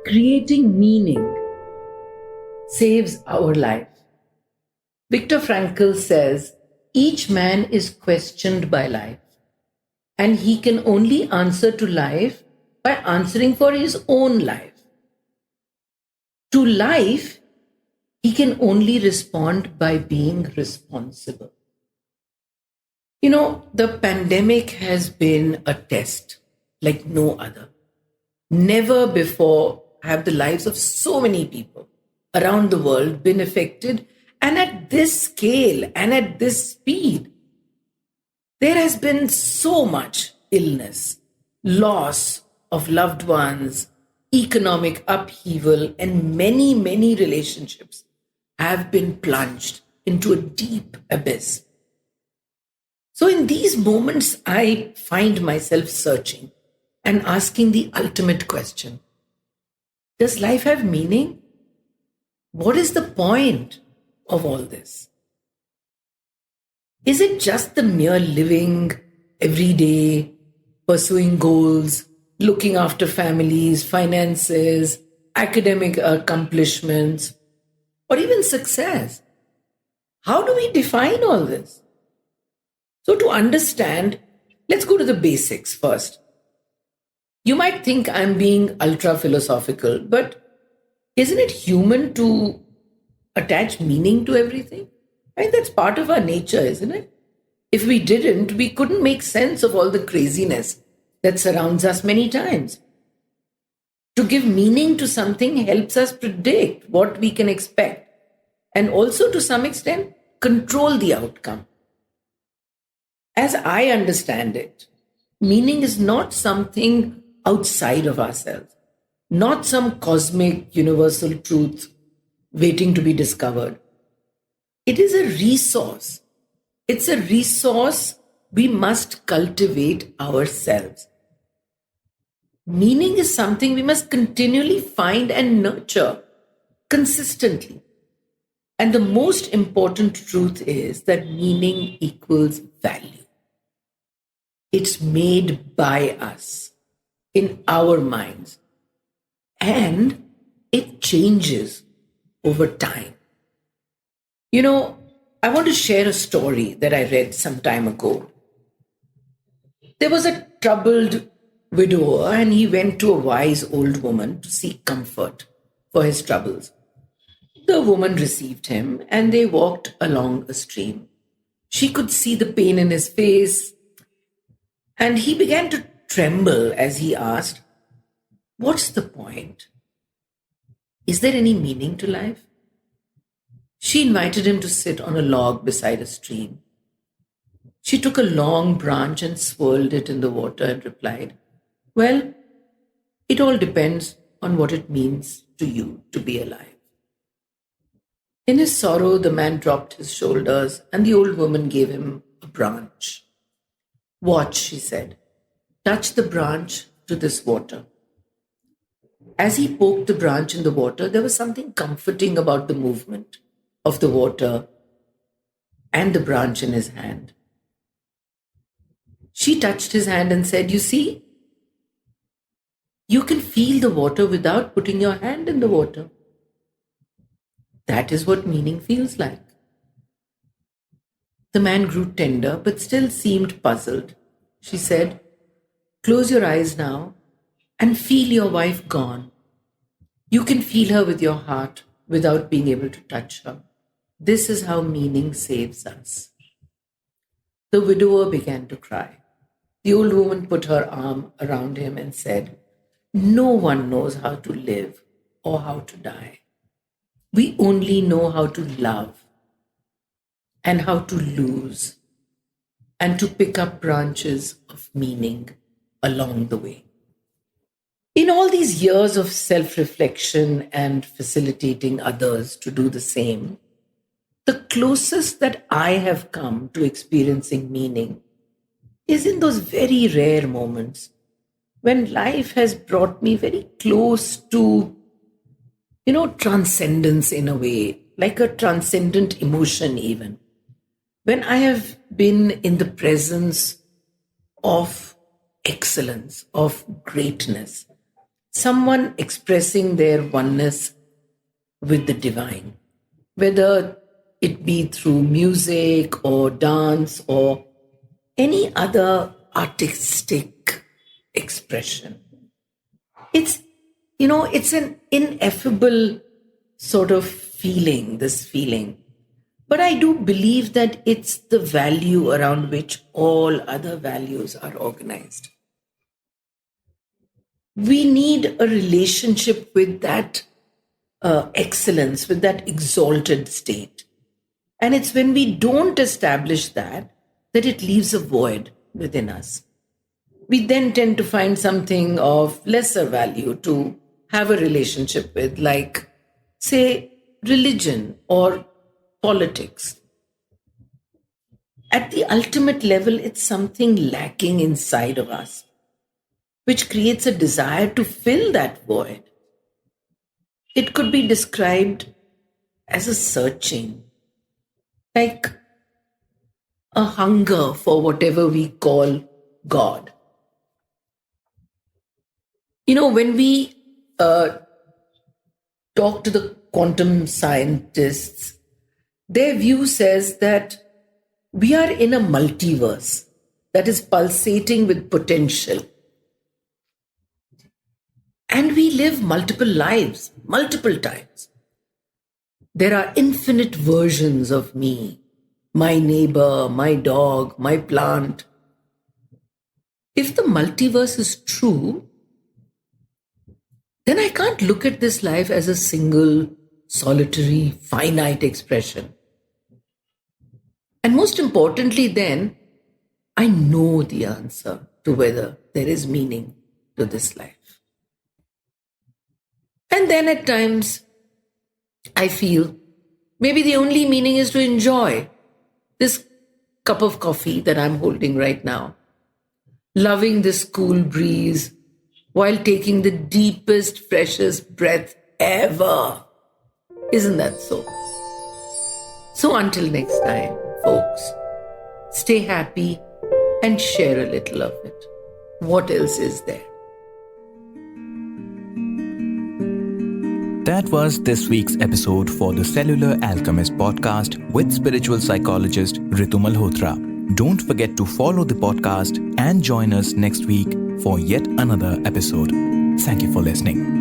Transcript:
creating meaning saves our life. Viktor Frankl says each man is questioned by life, and he can only answer to life by answering for his own life. To life, he can only respond by being responsible. You know, the pandemic has been a test like no other. Never before have the lives of so many people around the world been affected, and at this scale and at this speed. There has been so much illness, loss of loved ones, economic upheaval, and many, many relationships have been plunged into a deep abyss. So in these moments, I find myself searching and asking the ultimate question: does life have meaning? What is the point of all this? Is it just the mere living every day, pursuing goals, looking after families, finances, academic accomplishments, or even success? How do we define all this? So to understand, let's go to the basics first. You might think I'm being ultra philosophical, but isn't it human to attach meaning to everything? I mean, that's part of our nature, isn't it? If we didn't, we couldn't make sense of all the craziness that surrounds us many times. To give meaning to something helps us predict what we can expect, and also to some extent control the outcome. As I understand it, meaning is not something outside of ourselves, not some cosmic universal truth waiting to be discovered. It is a resource. It's a resource we must cultivate ourselves. Meaning is something we must continually find and nurture consistently. And the most important truth is that meaning equals value. It's made by us, in our minds, and it changes over time. You know, I want to share a story that I read some time ago. There was a troubled widower, and he went to a wise old woman to seek comfort for his troubles. The woman received him, and they walked along a stream. She could see the pain in his face, and he began to tremble as he asked, "What's the point? Is there any meaning to life?" She invited him to sit on a log beside a stream. She took a long branch and swirled it in the water and replied, "Well, it all depends on what it means to you to be alive." In his sorrow, the man dropped his shoulders, and the old woman gave him a branch. "Watch," she said. "Touch the branch to this water." As he poked the branch in the water, there was something comforting about the movement of the water and the branch in his hand. She touched his hand and said, "You see, you can feel the water without putting your hand in the water. That is what meaning feels like." The man grew tender, but still seemed puzzled. She said, "Close your eyes now and feel your wife gone. You can feel her with your heart without being able to touch her. This is how meaning saves us." The widower began to cry. The old woman put her arm around him and said, "No one knows how to live or how to die. We only know how to love and how to lose and to pick up branches of meaning along the way." In all these years of self-reflection and facilitating others to do the same, the closest that I have come to experiencing meaning is in those very rare moments when life has brought me very close to, transcendence in a way, like a transcendent emotion even. When I have been in the presence of excellence, of greatness, someone expressing their oneness with the divine, whether it be through music or dance or any other artistic expression. It's, it's an ineffable sort of feeling, this feeling. But I do believe that it's the value around which all other values are organized. We need a relationship with that excellence, with that exalted state. And it's when we don't establish that it leaves a void within us. We then tend to find something of lesser value to have a relationship with, like, say, religion or politics. At the ultimate level, it's something lacking inside of us, which creates a desire to fill that void. It could be described as a searching, like a hunger for whatever we call God. When we talk to the quantum scientists, their view says that we are in a multiverse that is pulsating with potential. And we live multiple lives, multiple times. There are infinite versions of me, my neighbor, my dog, my plant. If the multiverse is true, then I can't look at this life as a single, solitary, finite expression. And most importantly, then, I know the answer to whether there is meaning to this life. And then at times, I feel maybe the only meaning is to enjoy this cup of coffee that I'm holding right now, loving this cool breeze while taking the deepest, freshest breath ever. Isn't that so? So until next time, folks, stay happy and share a little of it. What else is there? That was this week's episode for the Cellular Alchemist podcast with spiritual psychologist Ritu Malhotra. Don't forget to follow the podcast and join us next week for yet another episode. Thank you for listening.